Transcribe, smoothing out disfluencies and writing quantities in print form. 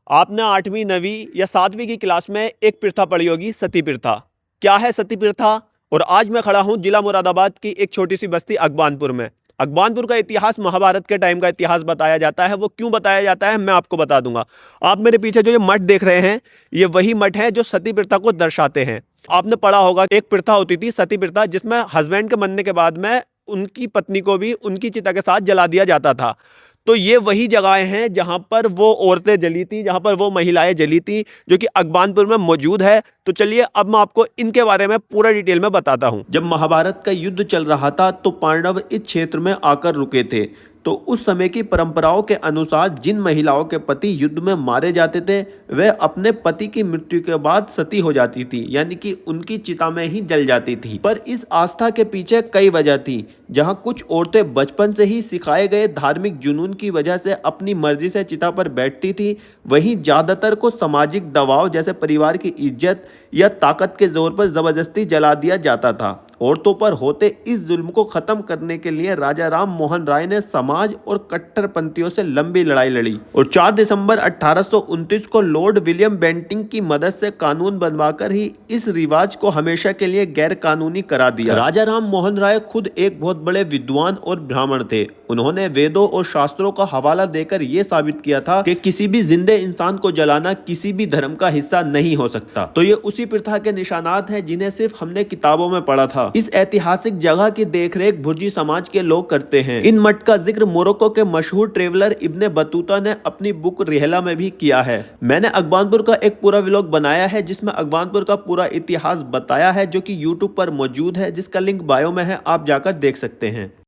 आपने 8वीं 9वीं या 7वीं की क्लास में एक प्रथा पढ़ी होगी, सती प्रथा। क्या है सती प्रथा? और आज मैं खड़ा हूं जिला मुरादाबाद की एक छोटी सी बस्ती अकबानपुर में। अकबानपुर का इतिहास महाभारत के टाइम का इतिहास बताया जाता है। वो क्यों बताया जाता है मैं आपको बता दूंगा। आप मेरे पीछे जो ये मठ देख रहे हैं, ये वही मठ है जो सती प्रथा को दर्शाते हैं। आपने पढ़ा होगा, एक प्रथा होती थी सती प्रथा, जिसमें हस्बैंड के मरने के बाद में उनकी पत्नी को भी उनकी चिता के साथ जला दिया जाता था। तो ये वही जगहें हैं जहां पर वो औरतें जली थी, जहां पर वो महिलाएं जली थी, जो कि अकबानपुर में मौजूद है। तो चलिए अब मैं आपको इनके बारे में पूरा डिटेल में बताता हूं। जब महाभारत का युद्ध चल रहा था तो पांडव इस क्षेत्र में आकर रुके थे। तो उस समय की परंपराओं के अनुसार जिन महिलाओं के पति युद्ध में मारे जाते थे, वह अपने पति की मृत्यु के बाद सती हो जाती थी, यानी कि उनकी चिता में ही जल जाती थी। पर इस आस्था के पीछे कई वजह थी। जहां कुछ औरतें बचपन से ही सिखाए गए धार्मिक जुनून की वजह से अपनी मर्जी से चिता पर बैठती थी, वहीं ज्यादातर को सामाजिक दबाव जैसे परिवार की इज्जत या ताकत के जोर पर जबरदस्ती जला दिया जाता था। औरतों पर होते इस जुल्म को खत्म करने के लिए राजा राम मोहन राय ने समाज और कट्टरपंथियों से लंबी लड़ाई लड़ी और 4 दिसंबर 1829 को लॉर्ड विलियम बेंटिंक की मदद से कानून बनवाकर ही इस रिवाज को हमेशा के लिए गैर कानूनी करा दिया। राजा राम मोहन राय खुद एक बहुत बड़े विद्वान और ब्राह्मण थे। उन्होंने वेदों और शास्त्रों का हवाला देकर यह साबित किया था कि किसी भी जिंदे इंसान को जलाना किसी भी धर्म का हिस्सा नहीं हो सकता। तो ये उसी प्रथा के निशानात हैं जिन्हें सिर्फ हमने किताबों में पढ़ा था। इस ऐतिहासिक जगह की देखरेख भुर्जी समाज के लोग करते हैं। इन मठ का जिक्र मोरक्को के मशहूर ट्रेवलर इब्ने बतूता ने अपनी बुक रिहला में भी किया है। मैंने अकबानपुर का एक पूरा व्लॉग बनाया है जिसमें अकबानपुर का पूरा इतिहास बताया है, जो कि यूट्यूब पर मौजूद है, जिसका लिंक बायो में है, आप जाकर देख सकते हैं।